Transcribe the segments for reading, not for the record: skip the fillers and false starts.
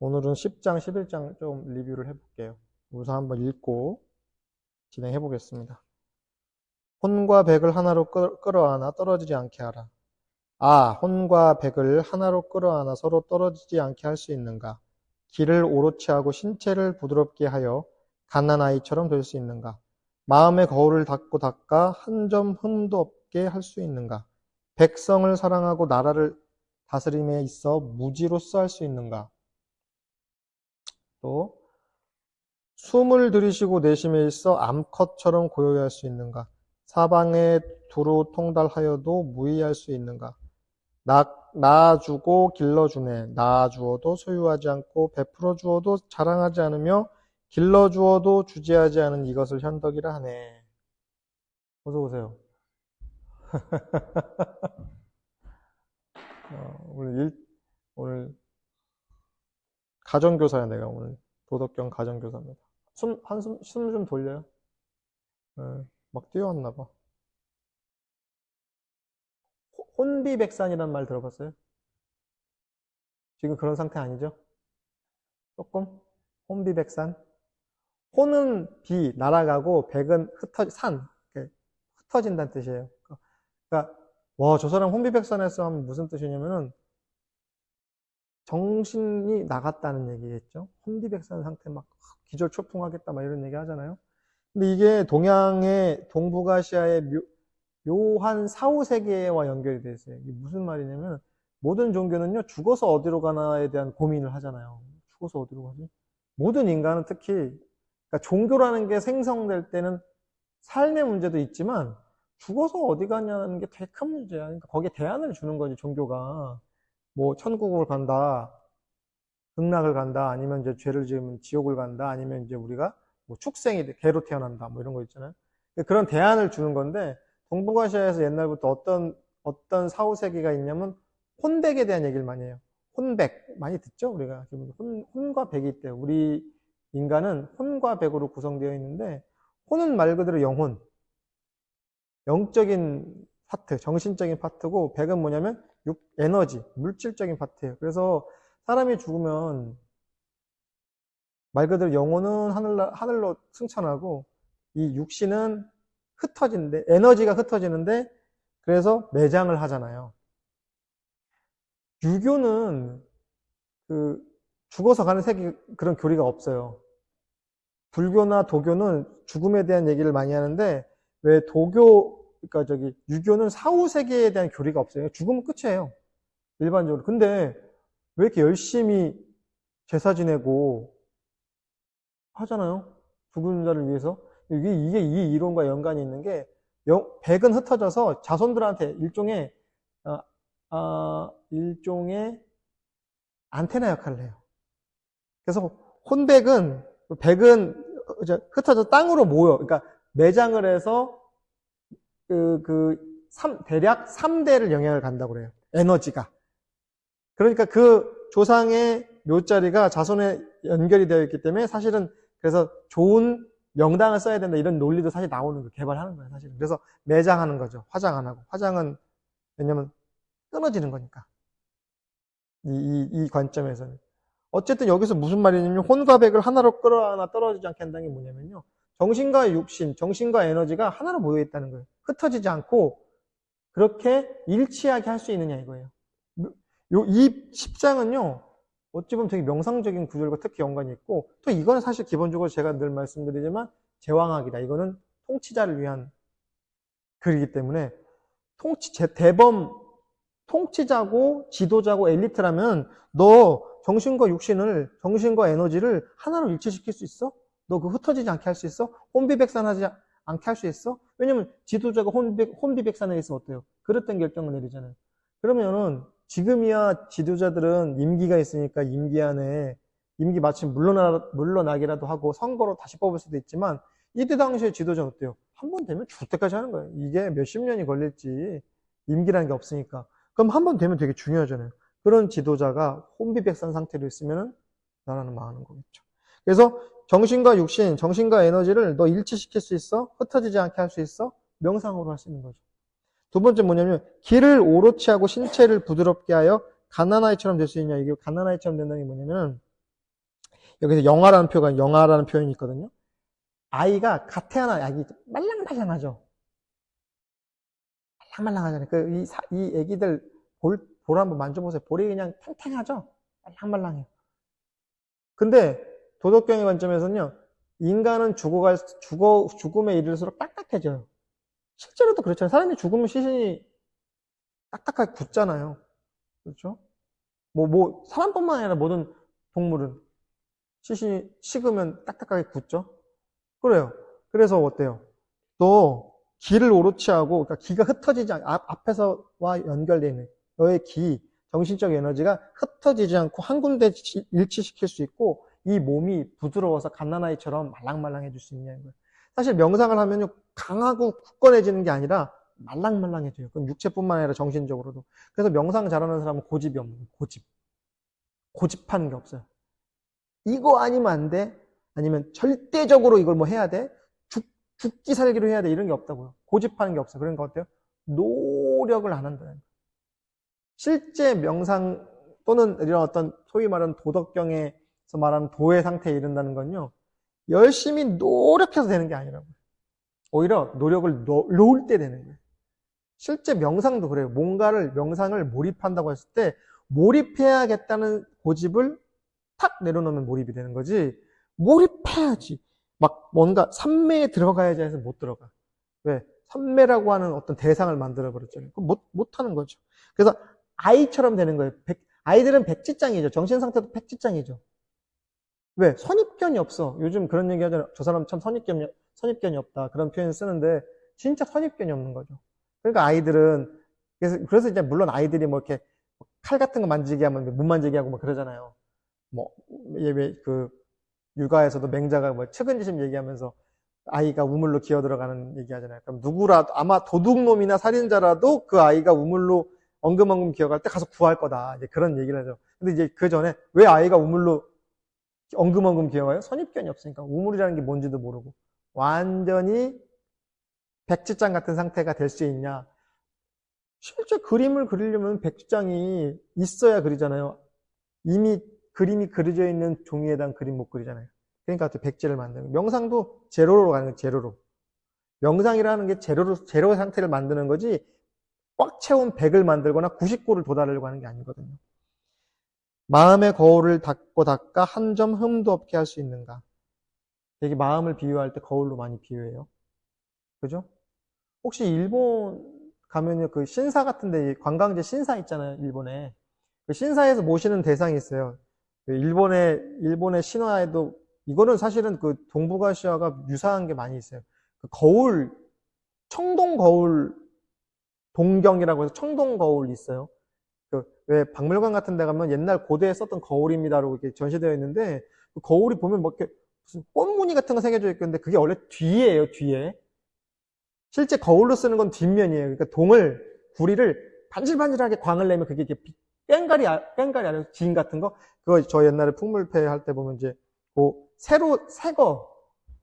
오늘은 10장, 11장 좀 리뷰를 해볼게요. 우선 한번 읽고 진행해 보겠습니다. 혼과 백을 하나로 끌어안아 떨어지지 않게 하라. 아, 혼과 백을 하나로 끌어안아 서로 떨어지지 않게 할 수 있는가? 길을 오롯이 하고 신체를 부드럽게 하여 갓난아이처럼 될 수 있는가? 마음의 거울을 닦고 닦아 한 점 흠도 없게 할 수 있는가? 백성을 사랑하고 나라를 다스림에 있어 무지로서 할 수 있는가? 또 숨을 들이쉬고 내쉼에 있어 암컷처럼 고요히 할 수 있는가? 사방에 두루 통달하여도 무의할 수 있는가? 낳아주고 길러주네. 낳아주어도 소유하지 않고 베풀어 주어도 자랑하지 않으며 길러주어도 주지하지 않은 이것을 현덕이라 하네. 어서 오세요. 오늘 가정교사야, 내가 오늘. 도덕경 가정교사입니다. 숨 좀 돌려요. 막 뛰어왔나 봐. 혼비백산이란 말 들어봤어요? 지금 그런 상태 아니죠? 조금? 혼비백산? 혼은 비, 날아가고, 백은 흩어진다는 뜻이에요. 그러니까, 와, 저 사람 혼비백산했어 하면 무슨 뜻이냐면은, 정신이 나갔다는 얘기겠죠? 혼비백산 상태 막 기절초풍하겠다 막 이런 얘기 하잖아요. 근데 이게 동양의, 동북아시아의 묘한 사후세계와 연결이 되어 있어요. 이게 무슨 말이냐면, 모든 종교는요, 죽어서 어디로 가나에 대한 고민을 하잖아요. 죽어서 어디로 가지? 모든 인간은 특히, 그러니까 종교라는 게 생성될 때는 삶의 문제도 있지만, 죽어서 어디 가냐는 게 되게 큰 문제야. 그러니까 거기에 대안을 주는 거지, 종교가. 뭐, 천국을 간다, 극락을 간다, 아니면 이제 죄를 지으면 지옥을 간다, 아니면 이제 우리가 뭐 축생이 개로 태어난다, 뭐 이런 거 있잖아요. 그런 대안을 주는 건데, 동북아시아에서 옛날부터 어떤 사후세계가 있냐면, 혼백에 대한 얘기를 많이 해요. 혼백. 많이 듣죠? 우리가. 혼과 백이 있대요. 우리 인간은 혼과 백으로 구성되어 있는데, 혼은 말 그대로 영혼. 영적인 파트, 정신적인 파트고, 백은 뭐냐면, 에너지, 물질적인 파트예요. 그래서 사람이 죽으면, 말 그대로 영혼은 하늘로 승천하고, 이 육신은 흩어지는데, 에너지가 흩어지는데, 그래서 매장을 하잖아요. 유교는 죽어서 가는 세계 그런 교리가 없어요. 불교나 도교는 죽음에 대한 얘기를 많이 하는데, 왜 그러니까 유교는 사후 세계에 대한 교리가 없어요. 죽으면 끝이에요. 일반적으로. 근데 왜 이렇게 열심히 제사 지내고 하잖아요? 죽은 자를 위해서. 이게 이 이론과 연관이 있는 게, 백은 흩어져서 자손들한테 일종의 안테나 역할을 해요. 그래서 백은 흩어져 땅으로 모여. 그러니까 매장을 해서 대략 3대를 영향을 간다고 그래요. 에너지가. 그러니까 그 조상의 묘자리가 자손에 연결이 되어 있기 때문에 사실은 그래서 좋은 명당을 써야 된다 이런 논리도 사실 나오는 거 개발하는 거예요, 사실은. 그래서 매장하는 거죠. 화장 안 하고. 화장은 왜냐면 끊어지는 거니까. 이 관점에서는. 어쨌든 여기서 무슨 말이냐면 혼과 백을 하나로 끌어안아 떨어지지 않게 한다는 게 뭐냐면요. 정신과 육신, 정신과 에너지가 하나로 모여 있다는 거예요. 흩어지지 않고 그렇게 일치하게 할 수 있느냐 이거예요. 이 10장은요. 어찌 보면 되게 명상적인 구절과 특히 연관이 있고 또 이거는 사실 기본적으로 제가 늘 말씀드리지만 제왕학이다. 이거는 통치자를 위한 글이기 때문에 통치자고 지도자고 엘리트라면 너 정신과 에너지를 하나로 일치시킬 수 있어? 너 그 흩어지지 않게 할 수 있어? 혼비백산하지 않게 할 수 있어? 왜냐면 지도자가 혼비백산에 있으면 어때요? 그릇된 결정을 내리잖아요. 그러면은 지금이야 지도자들은 임기가 있으니까 임기 안에 임기 마침 물러나기라도 하고 선거로 다시 뽑을 수도 있지만 이때 당시에 지도자는 어때요? 한 번 되면 죽을 때까지 하는 거예요. 이게 몇십 년이 걸릴지 임기라는 게 없으니까. 그럼 한 번 되면 되게 중요하잖아요. 그런 지도자가 혼비백산 상태로 있으면 나라는 망하는 거겠죠. 그래서 정신과 육신, 정신과 에너지를 너 일치시킬 수 있어? 흩어지지 않게 할 수 있어? 명상으로 할 수 있는 거죠. 두 번째 뭐냐면 길을 오롯이 하고 신체를 부드럽게 하여 갓난아이처럼 될 수 있냐. 이게 갓난아이처럼 된다는 게 뭐냐면 여기서 영아라는 표현이 있거든요. 아이가 갓 태어난 아기 말랑말랑하죠. 말랑말랑하잖아요. 이 애기들 볼 한번 만져보세요. 볼이 그냥 탱탱하죠? 말랑말랑해요. 근데 도덕경의 관점에서는요, 인간은 죽음에 이를수록 딱딱해져요. 실제로도 그렇잖아요. 사람이 죽으면 시신이 딱딱하게 굳잖아요. 그렇죠? 사람뿐만 아니라 모든 동물은 시신이 식으면 딱딱하게 굳죠? 그래요. 그래서 어때요? 또, 기를 오롯이 하고, 그러니까 기가 흩어지지 앞에서와 연결되어 있는, 너의 정신적 에너지가 흩어지지 않고 한 군데 일치시킬 수 있고, 이 몸이 부드러워서 갓난아이처럼 말랑말랑해질 수 있냐는 거예요. 사실 명상을 하면요, 강하고 굳건해지는 게 아니라 말랑말랑해져요. 그럼 육체뿐만 아니라 정신적으로도. 그래서 명상 잘하는 사람은 고집이 없는 거예요. 고집하는 게 없어요. 이거 아니면 안 돼? 아니면 절대적으로 이걸 뭐 해야 돼? 죽기 살기로 해야 돼? 이런 게 없다고요. 고집하는 게 없어요. 그러니까 어때요? 노력을 안 한다는 거예요. 실제 명상 또는 이런 어떤 소위 말하는 도덕경에서 말하는 도의 상태에 이른다는 건요, 열심히 노력해서 되는 게 아니라고요. 오히려 노력을 놓을 때 되는 거예요. 실제 명상도 그래요. 명상을 몰입한다고 했을 때 몰입해야겠다는 고집을 탁 내려놓으면 몰입이 되는 거지. 몰입해야지. 막 뭔가 삼매에 들어가야지 해서 못 들어가. 왜? 삼매라고 하는 어떤 대상을 만들어버렸잖아요. 그럼 못 하는 거죠. 그래서 아이처럼 되는 거예요. 아이들은 백지장이죠. 정신 상태도 백지장이죠. 왜? 선입견이 없어. 요즘 그런 얘기 하잖아요. 저 사람 참 선입견이 없다. 그런 표현 쓰는데 진짜 선입견이 없는 거죠. 그러니까 아이들은 그래서 이제 물론 아이들이 뭐 이렇게 칼 같은 거 만지게 하면 못 만지게 하고 뭐 그러잖아요. 육아에서도 맹자가 뭐 측은지심 얘기하면서 아이가 우물로 기어 들어가는 얘기 하잖아요. 그럼 누구라도, 아마 도둑놈이나 살인자라도 그 아이가 우물로 엉금엉금 기어갈 때 가서 구할 거다. 이제 그런 얘기를 하죠. 근데 이제 그 전에 왜 아이가 우물로 엉금엉금 기어가요? 선입견이 없으니까. 우물이라는 게 뭔지도 모르고. 완전히 백지장 같은 상태가 될 수 있냐. 실제 그림을 그리려면 백지장이 있어야 그리잖아요. 이미 그림이 그려져 있는 종이에다 그림 못 그리잖아요. 그러니까 또 백지를 만드는 거예요. 명상도 제로로 가는 거예요. 제로로. 명상이라는 게 제로 상태를 만드는 거지 꽉 채운 100을 만들거나 99를 도달하려고 하는 게 아니거든요. 마음의 거울을 닦고 닦아 한 점 흠도 없게 할 수 있는가? 되게 마음을 비유할 때 거울로 많이 비유해요. 그죠? 혹시 일본 가면요, 그 신사 같은데 관광지 신사 있잖아요, 일본에. 그 신사에서 모시는 대상이 있어요. 일본의 신화에도 이거는 사실은 그 동북아시아가 유사한 게 많이 있어요. 그 거울, 청동 거울 동경이라고 해서 청동 거울 있어요. 왜 박물관 같은 데 가면 옛날 고대에 썼던 거울입니다라고 이렇게 전시되어 있는데 그 거울이 보면 뭐 이렇게 무슨 꽃무늬 같은 거 새겨져 있는데 그게 원래 뒤에예요, 뒤에. 실제 거울로 쓰는 건 뒷면이에요. 그러니까 구리를 반질반질하게 광을 내면 그게 이렇게 꽹가리 아니면 진 같은 거 그거 저 옛날에 풍물패 할 때 보면 이제 새거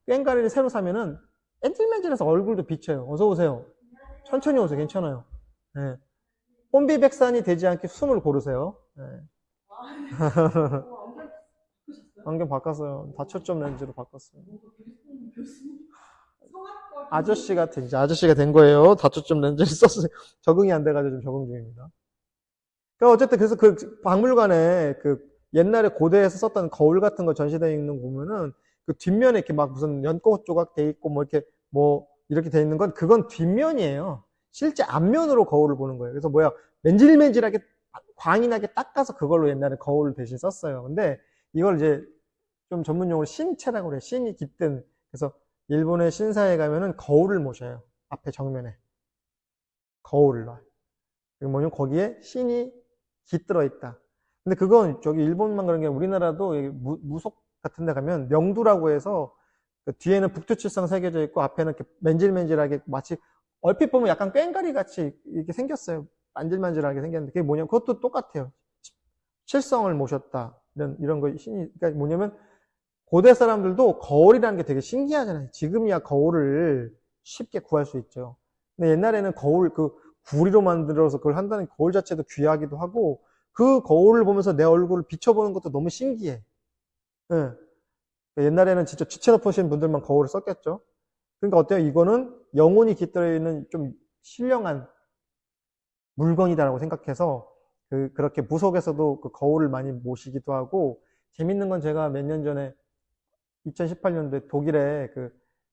꽹가리를 새로 사면은 뺀질맨질해서 얼굴도 비쳐요. 어서 오세요. 천천히 오세요. 괜찮아요. 네. 혼비백산이 되지 않게 숨을 고르세요. 네. 안경 바꿨어요. 다초점 렌즈로 바꿨어요. 아저씨가 된 거예요. 다초점 렌즈를 썼어요. 적응이 안 돼가지고 좀 적응 중입니다. 그러니까 어쨌든 그래서 그 박물관에 그 옛날에 고대에서 썼던 거울 같은 거 전시되어 있는 거 보면은 그 뒷면에 이렇게 막 무슨 연꽃 조각 돼 있고 이렇게 돼 있는 건 그건 뒷면이에요. 실제 앞면으로 거울을 보는 거예요. 그래서 맨질맨질하게 광이 나게 닦아서 그걸로 옛날에 거울을 대신 썼어요. 근데 이걸 이제 좀 전문용어로 신체라고 그래요. 신이 깃든. 그래서 일본의 신사에 가면은 거울을 모셔요. 앞에 정면에. 거울을 놔요. 뭐냐면 거기에 신이 깃들어 있다. 근데 그건 저기 일본만 그런 게 우리나라도 무속 같은 데 가면 명두라고 해서 그 뒤에는 북두칠성 새겨져 있고 앞에는 이렇게 맨질맨질하게 마치 얼핏 보면 약간 꽹가리 같이 이렇게 생겼어요. 만질만질하게 생겼는데 그게 뭐냐면 그것도 똑같아요. 칠성을 모셨다. 이런 거 신이 그러니까 뭐냐면 고대 사람들도 거울이라는 게 되게 신기하잖아요. 지금이야 거울을 쉽게 구할 수 있죠. 근데 옛날에는 거울 구리로 만들어서 그걸 한다는 거울 자체도 귀하기도 하고 그 거울을 보면서 내 얼굴을 비춰보는 것도 너무 신기해. 네. 옛날에는 진짜 지체 높으신 분들만 거울을 썼겠죠. 그러니까 어때요? 이거는 영혼이 깃들어 있는 좀 신령한 물건이다라고 생각해서 그렇게 무속에서도 그 거울을 많이 모시기도 하고, 재밌는 건 제가 몇 년 전에 2018년도에 독일에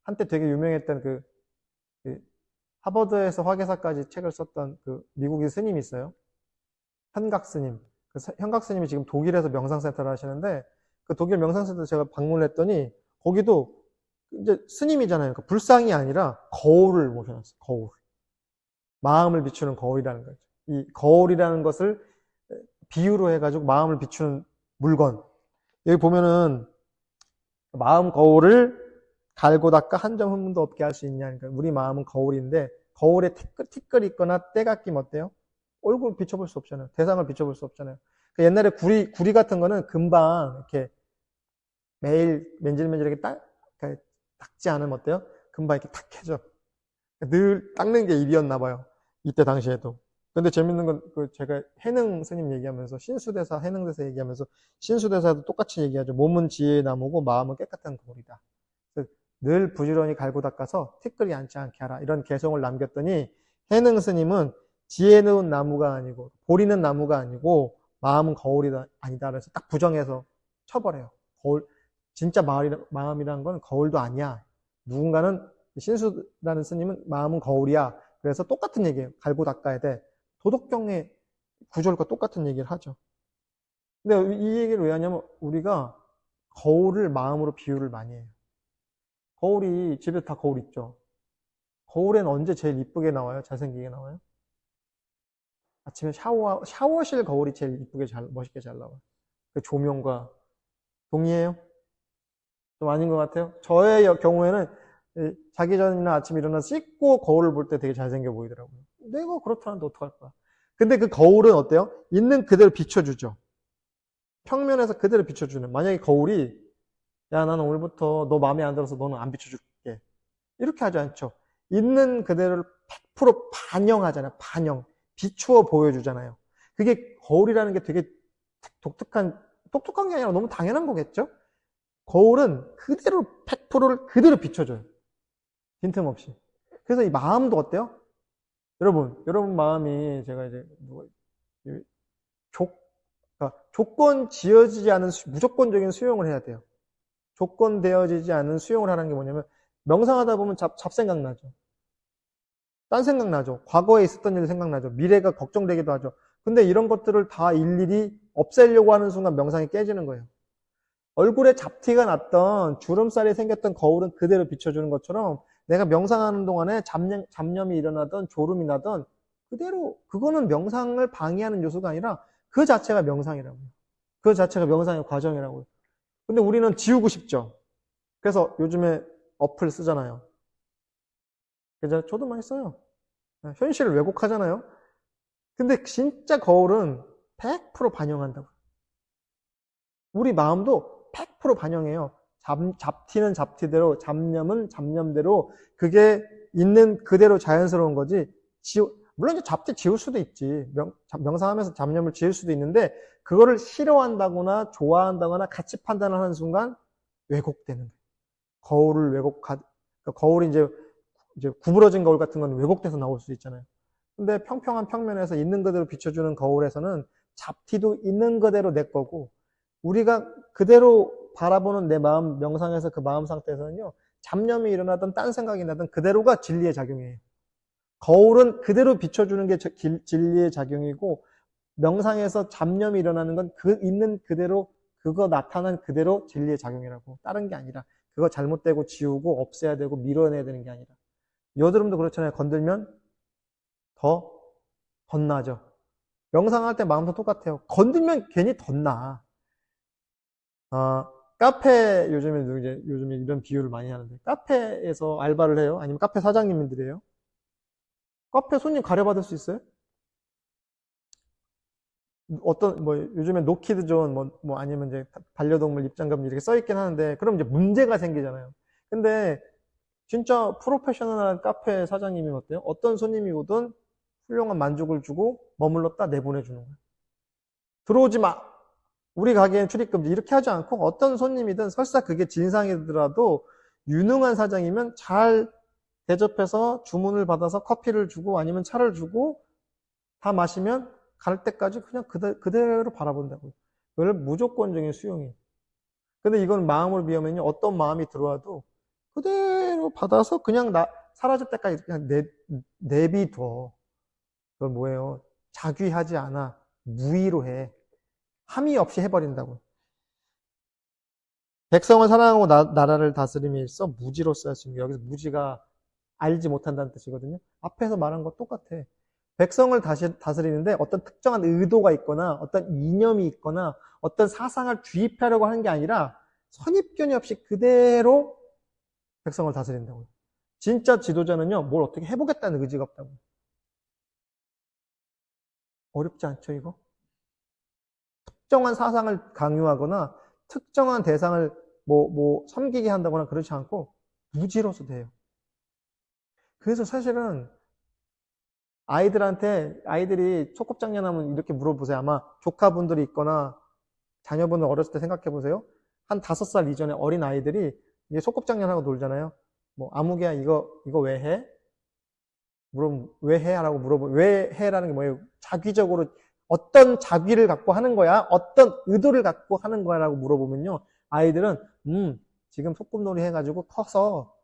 한때 되게 유명했던 그 하버드에서 화계사까지 책을 썼던 그 미국인 스님이 있어요. 현각 스님. 현각 스님이 지금 독일에서 명상센터를 하시는데, 그 독일 명상센터 제가 방문을 했더니 거기도 이제 스님이잖아요. 그러니까 불상이 아니라 거울을 모셔놨어요. 거울. 마음을 비추는 거울이라는 거죠. 이 거울이라는 것을 비유로 해가지고 마음을 비추는 물건. 여기 보면은 마음 거울을 갈고 닦아 한 점 흠도 없게 할 수 있냐. 그러니까 우리 마음은 거울인데 거울에 티끌 있거나 때가 끼면 어때요? 얼굴 비춰볼 수 없잖아요. 대상을 비춰볼 수 없잖아요. 그러니까 옛날에 구리 같은 거는 금방 이렇게 매일 맨질맨질하게 닦지 않으면 어때요? 금방 이렇게 탁해져. 늘 닦는 게 일이었나 봐요. 이때 당시에도. 근데 재밌는 건 제가 해능 스님 얘기하면서 신수대사, 해능대사 얘기하면서 신수대사도 똑같이 얘기하죠. 몸은 지혜의 나무고 마음은 깨끗한 거울이다. 늘 부지런히 갈고 닦아서 티끌이 앉지 않게 하라. 이런 개성을 남겼더니 해능 스님은 지혜는 나무가 아니고 보리는 나무가 아니고 마음은 거울이다 아니다. 그래서 딱 부정해서 쳐버려요. 거울, 진짜 마음이라는 건 거울도 아니야. 누군가는 신수라는 스님은 마음은 거울이야. 그래서 똑같은 얘기예요. 갈고 닦아야 돼. 도덕경의 구절과 똑같은 얘기를 하죠. 근데 이 얘기를 왜 하냐면 우리가 거울을 마음으로 비유를 많이 해요. 거울이 집에 다 거울 있죠. 거울에는 언제 제일 이쁘게 나와요? 잘생기게 나와요? 아침에 샤워실 거울이 제일 이쁘게 멋있게 잘 나와요. 그 조명과 동의해요? 좀 아닌 것 같아요? 저의 경우에는 자기 전이나 아침에 일어나서 씻고 거울을 볼 때 되게 잘생겨 보이더라고요. 내가 그렇다는데 어떡할 거야. 근데 그 거울은 어때요? 있는 그대로 비춰주죠. 평면에서 그대로 비춰주는. 만약에 거울이 야 나는 오늘부터 너 마음에 안 들어서 너는 안 비춰줄게. 이렇게 하지 않죠. 있는 그대로를 100% 반영하잖아요. 반영. 비추어 보여주잖아요. 그게 거울이라는 게 되게 똑똑한 게 아니라 너무 당연한 거겠죠? 거울은 그대로 100%를 그대로 비춰줘요. 빈틈없이. 그래서 이 마음도 어때요? 여러분 마음이 제가 이제 그러니까 조건 지어지지 않은 무조건적인 수용을 해야 돼요. 조건되어지지 않은 수용을 하는 게 뭐냐면 명상하다 보면 잡생각 나죠. 딴 생각 나죠. 과거에 있었던 일 생각나죠. 미래가 걱정되기도 하죠. 근데 이런 것들을 다 일일이 없애려고 하는 순간 명상이 깨지는 거예요. 얼굴에 잡티가 났던 주름살이 생겼던 거울은 그대로 비춰주는 것처럼 내가 명상하는 동안에 잡념이 일어나던 졸음이 나던 그대로 그거는 명상을 방해하는 요소가 아니라 그 자체가 명상이라고요. 그 자체가 명상의 과정이라고요. 근데 우리는 지우고 싶죠. 그래서 요즘에 어플 쓰잖아요. 그죠? 저도 많이 써요. 현실을 왜곡하잖아요. 근데 진짜 거울은 100% 반영한다고. 우리 마음도 100% 반영해요. 잡티는 잡티대로, 잡념은 잡념대로, 그게 있는 그대로 자연스러운 거지. 물론 이제 잡티 지울 수도 있지. 명상하면서 잡념을 지울 수도 있는데, 그거를 싫어한다거나 좋아한다거나 같이 판단하는 순간 왜곡되는 거예요. 그러니까 거울이 이제 구부러진 거울 같은 건 왜곡돼서 나올 수 있잖아요. 근데 평평한 평면에서 있는 그대로 비춰주는 거울에서는 잡티도 있는 그대로 내 거고, 우리가 그대로 바라보는 내 마음, 명상에서 그 마음 상태에서는요, 잡념이 일어나든 딴 생각이 나든 그대로가 진리의 작용이에요. 거울은 그대로 비춰주는 게 진리의 작용이고, 명상에서 잡념이 일어나는 건 있는 그대로, 그거 나타난 그대로 진리의 작용이라고. 다른 게 아니라. 그거 잘못되고 지우고 없애야 되고 밀어내야 되는 게 아니라. 여드름도 그렇잖아요. 건들면 더 덧나죠. 명상할 때 마음도 똑같아요. 건들면 괜히 덧나. 카페 요즘에 이런 비유를 많이 하는데 카페에서 알바를 해요? 아니면 카페 사장님들이에요? 카페 손님 가려받을 수 있어요? 요즘에 노키드 존, 아니면 이제 반려동물 입장금 이렇게 써있긴 하는데, 그럼 이제 문제가 생기잖아요. 근데, 진짜 프로페셔널한 카페 사장님이 어때요? 어떤 손님이 오든 훌륭한 만족을 주고 머물렀다 내보내주는 거예요. 들어오지 마! 우리 가게엔 출입금지 이렇게 하지 않고 어떤 손님이든 설사 그게 진상이더라도 유능한 사장이면 잘 대접해서 주문을 받아서 커피를 주고 아니면 차를 주고 다 마시면 갈 때까지 그냥 그대로 바라본다고요. 그걸 무조건적인 수용이에요. 근데 이건 마음을 비우면요. 어떤 마음이 들어와도 그대로 받아서 그냥 사라질 때까지 그냥 내비둬. 그건 뭐예요? 자귀하지 않아. 무의로 해. 함의 없이 해버린다고. 백성을 사랑하고 나라를 다스림에 있어 무지로서 할 수 있는 게, 여기서 무지가 알지 못한다는 뜻이거든요. 앞에서 말한 거 똑같아. 백성을 다스리는데 어떤 특정한 의도가 있거나 어떤 이념이 있거나 어떤 사상을 주입하려고 하는 게 아니라 선입견이 없이 그대로 백성을 다스린다고요. 진짜 지도자는요, 뭘 어떻게 해보겠다는 의지가 없다고요. 어렵지 않죠, 이거? 특정한 사상을 강요하거나 특정한 대상을 섬기게 한다거나 그렇지 않고 무지로서 돼요. 그래서 사실은 아이들이 소꿉장난하면 이렇게 물어보세요. 아마 조카분들이 있거나 자녀분들 어렸을 때 생각해 보세요. 한 5살 이전에 어린 아이들이 이게 소꿉장난하고 놀잖아요. 뭐 아무개야 이거 왜 해? 왜 해? 라고 물어보면 왜 해라는 게 뭐예요? 자기적으로 어떤 자귀를 갖고 하는 거야? 어떤 의도를 갖고 하는 거야? 라고 물어보면요. 아이들은 지금 소꿉놀이 해가지고 커서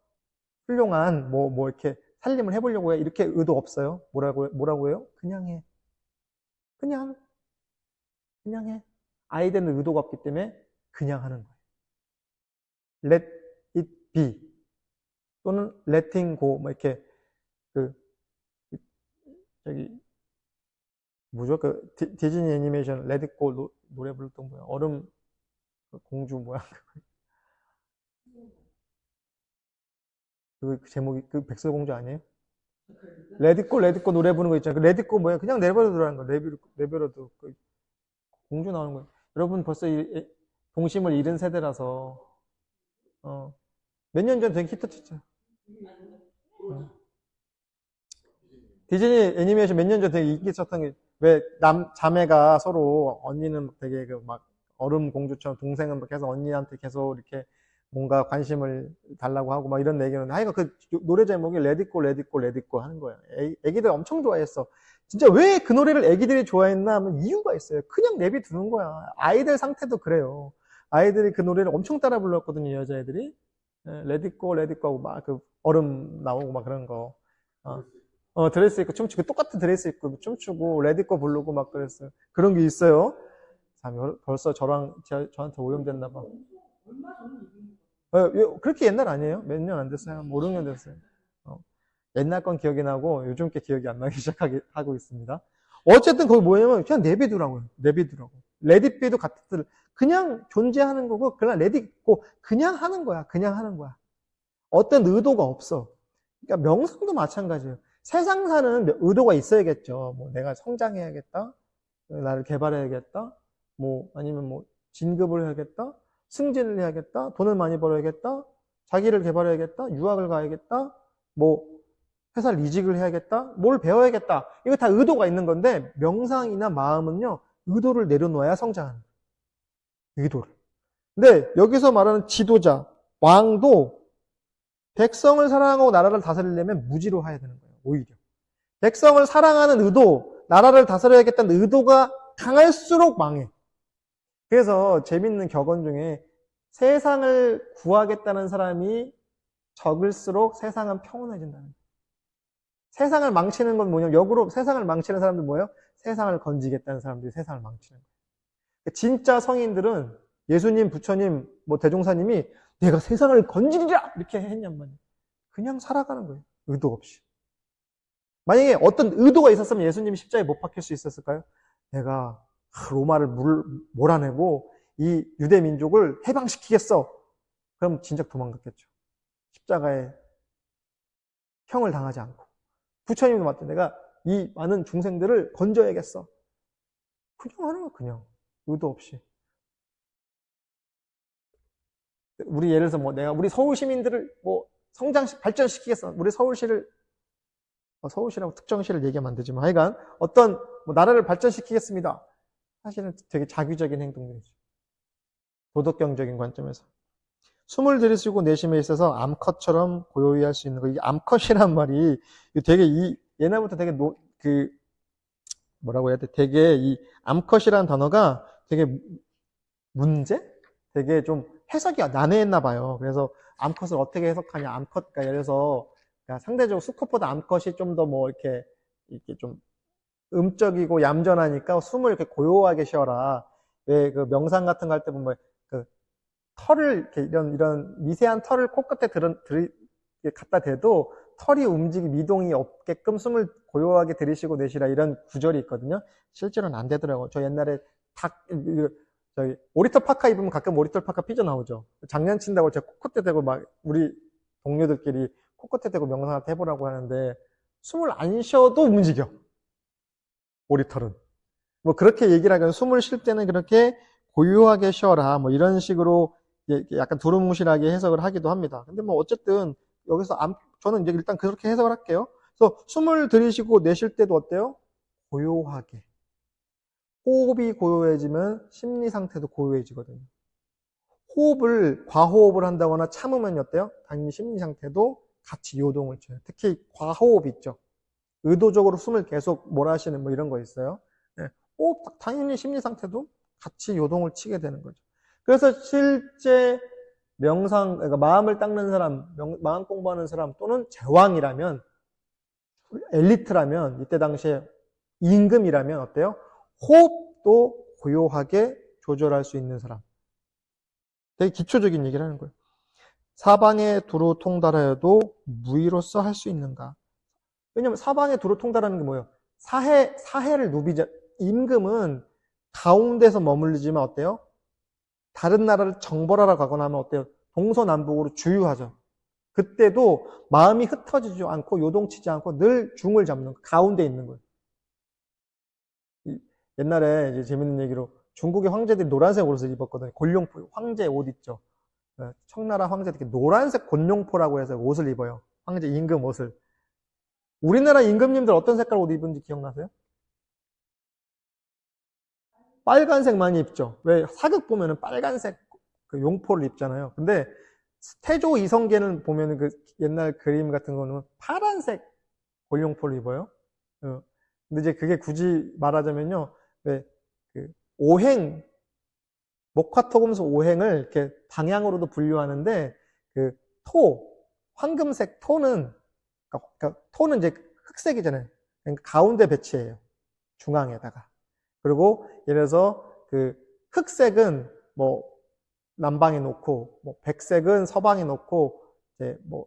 훌륭한 이렇게 살림을 해보려고 해. 이렇게 의도 없어요. 뭐라고 해요? 그냥 해. 그냥 해. 아이들은 의도가 없기 때문에 그냥 하는 거예요. Let it be. 또는 letting go. 이렇게, 뭐죠? 디즈니 애니메이션 Let it go 노래 불렀던 거야. 얼음, 공주 뭐야? 그 제목이 백설공주 아니에요? 레디꼬 노래 부르는 거 있잖아요. 레디꼬 뭐야? 그냥 내버려두라는 거. 내버려둬. 공주 나오는 거예요. 여러분 벌써 동심을 잃은 세대라서 몇 년 전 되게 히트쳤죠. 디즈니 애니메이션 몇 년 전 되게 인기 있었던 게, 왜 자매가 서로 언니는 되게 얼음 공주처럼 동생은 계속 언니한테 계속 이렇게 뭔가 관심을 달라고 하고 막 이런 얘기는, 하여간 그 노래 제목이 레디꼬 하는 거예요. 애기들 엄청 좋아했어. 진짜 왜 그 노래를 애기들이 좋아했나 하면 이유가 있어요. 그냥 내비두는 거야. 아이들 상태도 그래요. 아이들이 그 노래를 엄청 따라 불렀거든요, 여자애들이. 레디꼬 하고 막 얼음 나오고 막 그런 거. 드레스 입고 춤추고, 똑같은 드레스 입고 춤추고 레디꼬 부르고 막 그랬어요. 그런 게 있어요. 참, 벌써 저한테 오염됐나 봐. 그렇게 옛날 아니에요? 몇 년 안 됐어요? 5, 6년 됐어요. 옛날 건 기억이 나고 요즘 게 기억이 안 나기 시작하고 있습니다. 어쨌든 거기 뭐냐면 그냥 내비두라고요. 레디비도 같은 뜻. 그냥 존재하는 거고, 그냥 레디고 그냥 하는 거야. 어떤 의도가 없어. 그러니까 명상도 마찬가지예요. 세상 사는 의도가 있어야겠죠. 내가 성장해야겠다. 나를 개발해야겠다. 아니면 진급을 해야겠다. 승진을 해야겠다. 돈을 많이 벌어야겠다. 자기를 개발해야겠다. 유학을 가야겠다. 회사를 이직을 해야겠다. 뭘 배워야겠다. 이거 다 의도가 있는 건데, 명상이나 마음은요, 의도를 내려놓아야 성장하는 거예요. 의도를. 근데 여기서 말하는 지도자, 왕도 백성을 사랑하고 나라를 다스리려면 무지로 해야 되는 거예요. 오히려. 백성을 사랑하는 의도, 나라를 다스려야겠다는 의도가 강할수록 망해. 그래서 재밌는 격언 중에 세상을 구하겠다는 사람이 적을수록 세상은 평온해진다는 거예요. 세상을 망치는 건 뭐냐면, 역으로 세상을 망치는 사람들 뭐예요? 세상을 건지겠다는 사람들이 세상을 망치는 거예요. 진짜 성인들은 예수님, 부처님, 대종사님이 내가 세상을 건지리라! 이렇게 했냔 말이에요. 그냥 살아가는 거예요. 의도 없이. 만약에 어떤 의도가 있었으면 예수님이 십자가에 못 박힐 수 있었을까요? 내가 로마를 몰아내고 이 유대 민족을 해방시키겠어. 그럼 진작 도망갔겠죠. 십자가에 형을 당하지 않고. 부처님도 맞대. 내가 이 많은 중생들을 건져야겠어. 그냥 하는 거야, 그냥. 의도 없이. 우리 예를 들어서 내가 우리 서울 시민들을 발전시키겠어. 우리 서울시라고 특정시를 얘기하면 안 되지만 하여간 어떤 나라를 발전시키겠습니다. 사실은 되게 자기적인 행동들이죠. 도덕경적인 관점에서. 숨을 들이쉬고 내쉬음에 있어서 암컷처럼 고요히 할 수 있는 거. 이 암컷이란 말이 되게 옛날부터 되게 뭐라고 해야 돼? 되게 이 암컷이란 단어가 되게 되게 좀 해석이 난해했나 봐요. 그래서 암컷을 어떻게 해석하냐? 그러니까 예를 들어서 그러니까 상대적으로 수컷보다 암컷이 좀 더 뭐 이렇게 좀 음적이고 얌전하니까 숨을 이렇게 고요하게 쉬어라. 왜 그 명상 같은 거 할 때 보면 그 털을 이렇게 이런 미세한 털을 코끝에 갖다 대도 털이 미동이 없게끔 숨을 고요하게 들이쉬고 내쉬라 이런 구절이 있거든요. 실제로는 안 되더라고요. 저 옛날에 저희 오리털 파카 입으면 가끔 오리털 파카 삐져나오죠. 장난친다고 제가 코끝에 대고 막 우리 동료들끼리 코끝에 대고 명상을 해보라고 하는데 숨을 안 쉬어도 움직여. 오리털은. 뭐 그렇게 얘기를 하면 숨을 쉴 때는 그렇게 고요하게 쉬어라. 뭐 이런 식으로 약간 두루뭉실하게 해석을 하기도 합니다. 근데 뭐 어쨌든 여기서 저는 이제 일단 그렇게 해석을 할게요. 그래서 숨을 들이쉬고 내쉴 때도 어때요? 고요하게. 호흡이 고요해지면 심리 상태도 고요해지거든요. 과호흡을 한다거나 참으면 어때요? 당연히 심리 상태도 같이 요동을 쳐요. 특히 과호흡 있죠. 의도적으로 숨을 계속 몰아쉬는 뭐 이런 거 있어요. 네. 당연히 심리 상태도 같이 요동을 치게 되는 거죠. 그래서 실제 그러니까 마음을 닦는 사람, 마음 공부하는 사람 또는 제왕이라면, 엘리트라면, 이때 당시에 임금이라면 어때요? 호흡도 고요하게 조절할 수 있는 사람. 되게 기초적인 얘기를 하는 거예요. 사방에 두루 통달하여도 무의로서 할 수 있는가? 왜냐면 사방에 두루 통달하는 게 뭐예요? 사해를 누비자. 임금은 가운데서 머물리지만 어때요? 다른 나라를 정벌하러 가거나 하면 어때요? 동서남북으로 주유하죠. 그때도 마음이 흩어지지 않고 요동치지 않고 늘 중을 잡는 거예요. 가운데 있는 거예요. 옛날에 이제 재밌는 얘기로 중국의 황제들이 노란색 옷을 입었거든요. 곤룡포, 황제 옷 있죠. 청나라 황제들이 노란색 곤룡포라고 해서 옷을 입어요. 황제 임금 옷을. 우리나라 임금님들 어떤 색깔 옷 입은지 기억나세요? 빨간색 많이 입죠. 왜 사극 보면은 빨간색 그 용포를 입잖아요. 근데 태조 이성계는 보면은 그 옛날 그림 같은 거는 파란색 곤룡포를 입어요. 근데 이제 그게 굳이 말하자면요. 왜 그 목화토금수 오행을 이렇게 방향으로도 분류하는데 그 황금색 토는 그러니까 토는 이제 흑색이잖아요. 그러니까 가운데 배치해요. 중앙에다가. 그리고 예를 들어서 그 흑색은 뭐 남방에 놓고 뭐 백색은 서방에 놓고 이제 뭐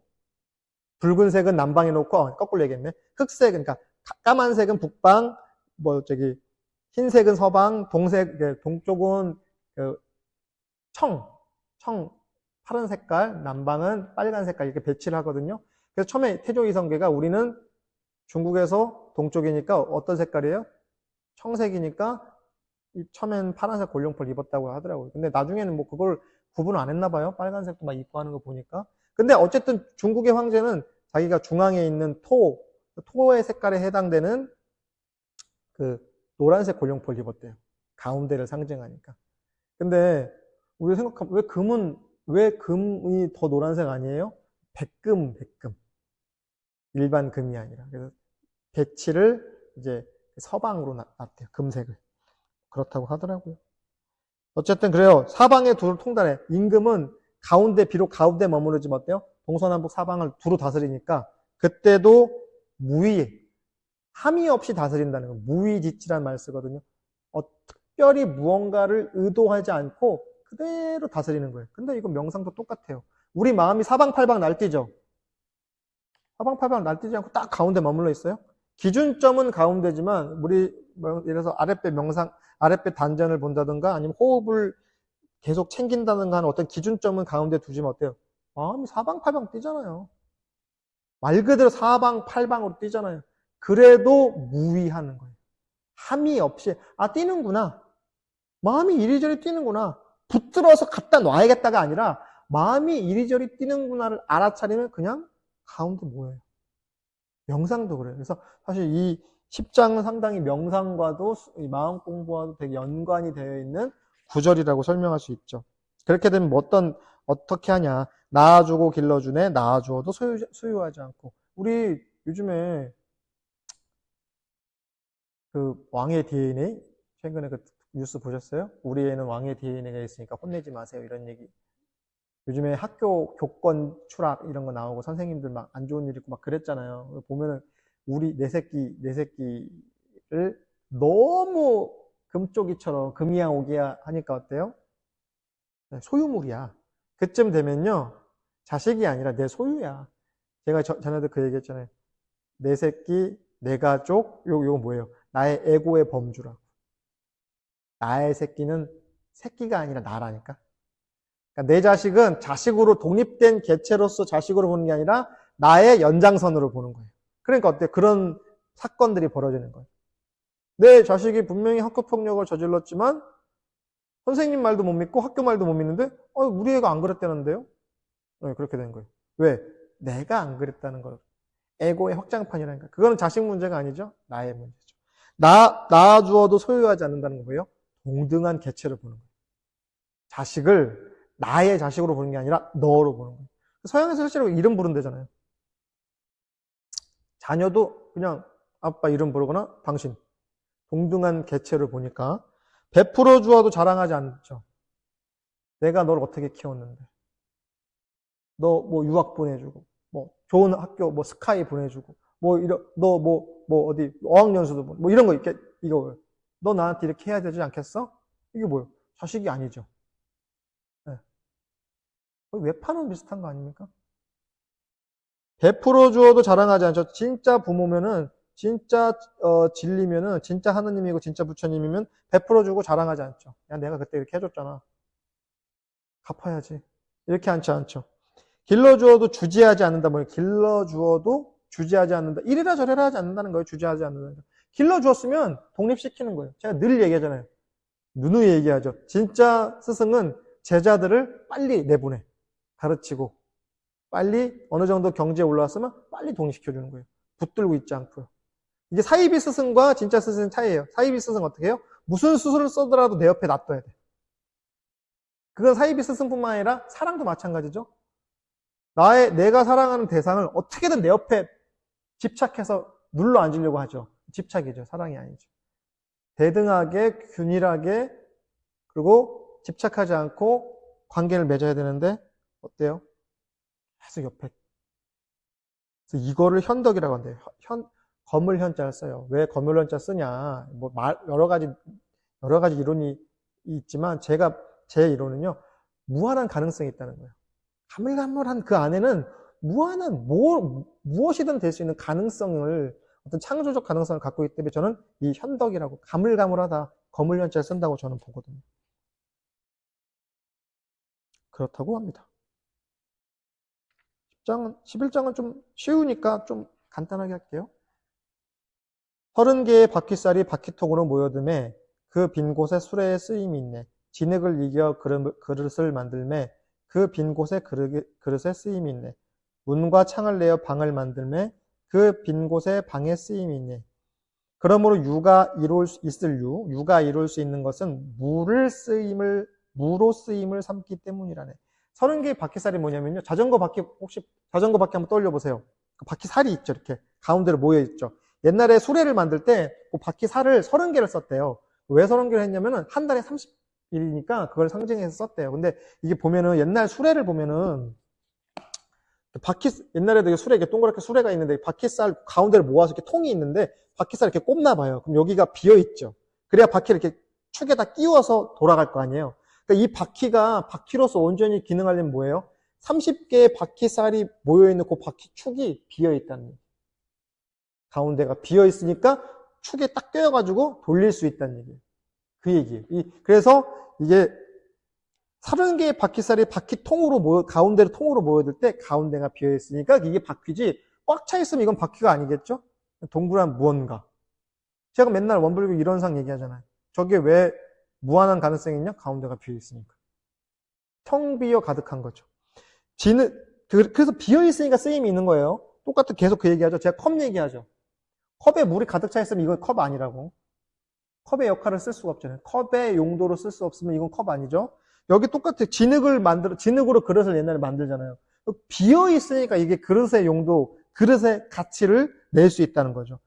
붉은색은 남방에 놓고 거꾸로 얘기했네. 흑색 그러니까 까만색은 북방 뭐 흰색은 서방, 동쪽은 파란 색깔, 남방은 빨간 색깔 이렇게 배치를 하거든요. 그래서 처음에 태조 이성계가 우리는 중국에서 동쪽이니까 어떤 색깔이에요? 청색이니까 처음엔 파란색 곤룡포를 입었다고 하더라고요. 근데 나중에는 뭐 그걸 구분을 안 했나 봐요. 빨간색도 막 입고 하는 거 보니까. 근데 어쨌든 중국의 황제는 자기가 중앙에 있는 토의 색깔에 해당되는 그 노란색 곤룡포를 입었대요. 가운데를 상징하니까. 근데 우리가 생각하면 왜 금이 더 노란색 아니에요? 백금. 일반 금이 아니라. 그래서 배치를 이제 서방으로 놨대요. 금색을. 그렇다고 하더라고요. 어쨌든 그래요. 사방에 두루 통달해. 임금은 비록 가운데 머무르지만 어때요? 동서남북 사방을 두루 다스리니까 그때도 함이 없이 다스린다는 거. 무의지치라는 말을 쓰거든요. 특별히 무언가를 의도하지 않고 그대로 다스리는 거예요. 근데 이건 명상도 똑같아요. 우리 마음이 사방팔방 날뛰죠. 사방팔방 날뛰지 않고 딱 가운데 머물러 있어요. 기준점은 가운데지만 예를 들어서 아랫배 단전을 본다든가 아니면 호흡을 계속 챙긴다든가 하는 어떤 기준점은 가운데 두지면 어때요? 마음이 사방팔방 뛰잖아요. 말 그대로 사방팔방으로 뛰잖아요. 그래도 무의하는 거예요. 함이 없이 뛰는구나. 마음이 이리저리 뛰는구나. 붙들어서 갖다 놔야겠다가 아니라 마음이 이리저리 뛰는구나를 알아차리면 그냥 가운데 모여요. 명상도 그래요. 그래서 사실 이 10장은 상당히 명상과도 이 마음 공부와도 되게 연관이 되어 있는 구절이라고 설명할 수 있죠. 그렇게 되면 뭐 어떻게 하냐. 낳아주고 길러주네. 낳아주어도 소유하지 않고. 우리 요즘에 그 왕의 DNA? 최근에 그 뉴스 보셨어요? 우리 애는 왕의 DNA가 있으니까 혼내지 마세요. 이런 얘기. 요즘에 학교 교권 추락 이런 거 나오고 선생님들 막 안 좋은 일 있고 막 그랬잖아요. 보면은 우리 내 새끼를 너무 금쪽이처럼 금이야 오기야 하니까 어때요? 소유물이야. 그쯤 되면요. 자식이 아니라 내 소유야. 제가 전에도 그 얘기 했잖아요. 내 새끼, 내 가족, 요거 뭐예요? 나의 에고의 범주라. 나의 새끼는 새끼가 아니라 나라니까. 그러니까 내 자식은 자식으로 독립된 개체로서 자식으로 보는 게 아니라 나의 연장선으로 보는 거예요. 그러니까 어때? 그런 사건들이 벌어지는 거예요. 내 자식이 분명히 학교폭력을 저질렀지만 선생님 말도 못 믿고 학교 말도 못 믿는데 우리 애가 안 그랬다는데요? 네, 그렇게 된 거예요. 왜? 내가 안 그랬다는 걸. 에고의 확장판이라니까. 그거는 자식 문제가 아니죠? 나의 문제죠. 낳아주어도 소유하지 않는다는 거예요. 동등한 개체를 보는 거예요. 자식을 나의 자식으로 보는 게 아니라 너로 보는 거예요. 서양에서 실제로 이름 부른대잖아요. 자녀도 그냥 아빠 이름 부르거나 당신. 동등한 개체를 보니까 베풀어 주어도 자랑하지 않죠. 내가 너를 어떻게 키웠는데. 너 뭐 유학 보내주고, 뭐 좋은 학교 뭐 스카이 보내주고, 뭐 이런 너 뭐 어디 어학연수도 뭐 이런 거 이렇게 이거 너 나한테 이렇게 해야 되지 않겠어? 이게 뭐예요? 자식이 아니죠. 네. 외파는 비슷한 거 아닙니까? 베풀어 주어도 자랑하지 않죠. 진짜 부모면은 진짜 진리면은 진짜 하느님이고 진짜 부처님이면 베풀어 주고 자랑하지 않죠. 야 내가 그때 이렇게 해줬잖아. 갚아야지. 이렇게 하지 않죠. 길러주어도 주지하지 않는다. 뭐예요? 길러주어도 주지하지 않는다. 이래라 저래라 하지 않는다는 거예요. 주지하지 않는다는 거예요. 길러주었으면 독립시키는 거예요. 제가 늘 얘기하잖아요. 누누이 얘기하죠. 진짜 스승은 제자들을 빨리 내보내. 가르치고 빨리 어느 정도 경지에 올라왔으면 빨리 독립시켜주는 거예요. 붙들고 있지 않고요. 이게 사이비 스승과 진짜 스승의 차이예요. 사이비 스승은 어떻게 해요? 무슨 수술을 써더라도 내 옆에 놔둬야 돼. 그건 사이비 스승뿐만 아니라 사랑도 마찬가지죠. 내가 사랑하는 대상을 어떻게든 내 옆에 집착해서 눌러 앉으려고 하죠. 집착이죠. 사랑이 아니죠. 대등하게, 균일하게, 그리고 집착하지 않고 관계를 맺어야 되는데, 어때요? 계속 옆에. 그래서 이거를 현덕이라고 한대요. 거물 현자를 써요. 왜 거물 현자 쓰냐? 여러 가지 이론이 있지만, 제 이론은요, 무한한 가능성이 있다는 거예요. 가물가물한 그 안에는 무한한 무엇이든 될 수 있는 가능성을 어떤 창조적 가능성을 갖고 있기 때문에 저는 이 현덕이라고 가물가물하다 거물현자를 쓴다고 저는 보거든요. 그렇다고 합니다. 11장은 좀 쉬우니까 좀 간단하게 할게요. 30개의 바퀴살이 바퀴통으로 모여듦에 그 빈 곳에 수레의 쓰임이 있네. 진흙을 이겨 그릇을 만들매 그 빈 곳에 그릇에 쓰임이 있네. 문과 창을 내어 방을 만들매 그 빈 곳에 방에 쓰임이 있네. 그러므로 유가 이룰 수 있는 것은 무로 쓰임을 삼기 때문이라네. 30개의 바퀴살이 뭐냐면요. 자전거 바퀴 한번 떠올려 보세요. 바퀴살이 있죠. 이렇게 가운데로 모여 있죠. 옛날에 수레를 만들 때 그 바퀴살을 30개를 썼대요. 왜 30개를 했냐면은 한 달에 30일이니까 그걸 상징해서 썼대요. 근데 이게 보면은 옛날 수레를 보면은 옛날에도 수레, 이게 동그랗게 수레가 있는데 바퀴살 가운데를 모아서 이렇게 통이 있는데 바퀴살 이렇게 꼽나 봐요. 그럼 여기가 비어 있죠. 그래야 바퀴를 이렇게 축에다 끼워서 돌아갈 거 아니에요. 그러니까 이 바퀴가 바퀴로서 온전히 기능하려면 뭐예요? 30개의 바퀴살이 모여있는 그 바퀴축이 비어 있다는 거예요. 가운데가 비어 있으니까 축에 딱 껴가지고 돌릴 수 있다는 얘기예요. 그 얘기예요. 그래서 이게 30개의 바퀴살이 바퀴통으로 가운데로 통으로 모여들 때 가운데가 비어있으니까 이게 바퀴지 꽉 차 있으면 이건 바퀴가 아니겠죠? 동그란 무언가. 제가 맨날 원불교 이론상 얘기하잖아요. 저게 왜 무한한 가능성이 있냐? 가운데가 비어있으니까. 텅 비어 가득한 거죠. 그래서 비어있으니까 쓰임이 있는 거예요. 똑같은 계속 그 얘기하죠. 제가 컵 얘기하죠. 컵에 물이 가득 차 있으면 이건 컵 아니라고. 컵의 역할을 쓸 수가 없잖아요. 컵의 용도로 쓸 수 없으면 이건 컵 아니죠. 여기 똑같아. 진흙으로 그릇을 옛날에 만들잖아요. 비어 있으니까 이게 그릇의 용도, 그릇의 가치를 낼 수 있다는 거죠.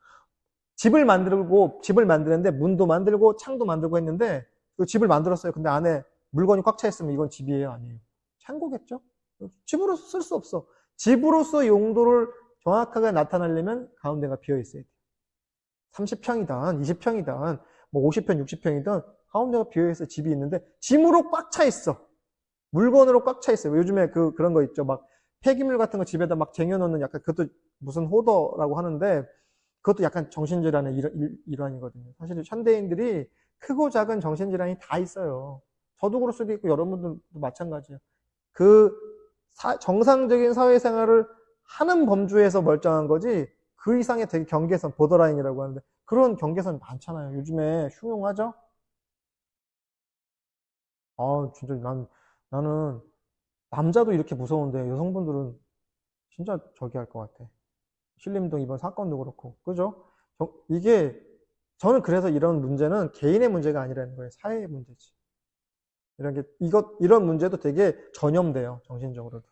집을 만드는데 문도 만들고 창도 만들고 했는데 그 집을 만들었어요. 근데 안에 물건이 꽉 차 있으면 이건 집이에요? 아니에요? 창고겠죠? 집으로서 쓸 수 없어. 집으로서 용도를 정확하게 나타내려면 가운데가 비어 있어야 돼요. 30평이든 20평이든 뭐 50평, 60평이든 가운데가 비어 있어 집이 있는데 짐으로 꽉 차 있어. 물건으로 꽉 차 있어요. 요즘에 그런 거 있죠. 막 폐기물 같은 거 집에다 막 쟁여놓는 약간 그것도 무슨 호더라고 하는데 그것도 약간 정신질환의 일환이거든요. 사실 현대인들이 크고 작은 정신질환이 다 있어요. 저도 그럴 수도 있고 여러분들도 마찬가지예요. 정상적인 사회생활을 하는 범주에서 멀쩡한 거지 그 이상의 되게 경계선, 보더라인이라고 하는데 그런 경계선이 많잖아요. 요즘에 흉흉하죠? 진짜 나는 남자도 이렇게 무서운데 여성분들은 진짜 저기 할 것 같아. 신림동 이번 사건도 그렇고, 그죠? 저는 그래서 이런 문제는 개인의 문제가 아니라는 거예요. 사회의 문제지. 이런 문제도 되게 전염돼요. 정신적으로도.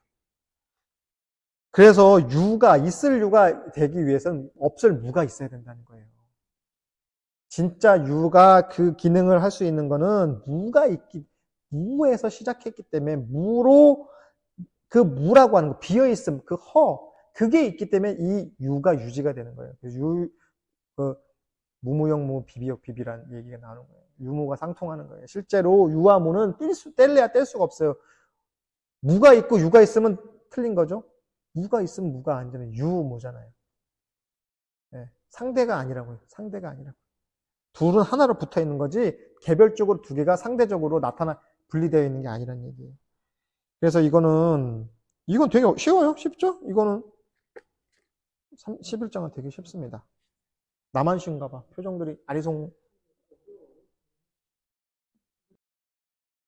그래서 있을 유가 되기 위해서는 없을 무가 있어야 된다는 거예요. 진짜 유가 그 기능을 할 수 있는 거는 무에서 시작했기 때문에 그 무라고 하는 거, 비어있음, 그게 있기 때문에 이 유가 유지가 되는 거예요. 무무영무 비비역 비비란 얘기가 나오는 거예요. 유무가 상통하는 거예요. 실제로 유와 무는 뗄래야 뗄 수가 없어요. 무가 있고 유가 있으면 틀린 거죠. 무가 있으면 무가 아니잖아요. 유무잖아요. 네, 상대가 아니라고요. 상대가 아니라고. 둘은 하나로 붙어 있는 거지 개별적으로 두 개가 상대적으로 분리되어 있는 게 아니란 얘기예요. 그래서 이건 되게 쉬워요. 쉽죠? 이거는 11장은 되게 쉽습니다. 나만 쉬운가 봐. 표정들이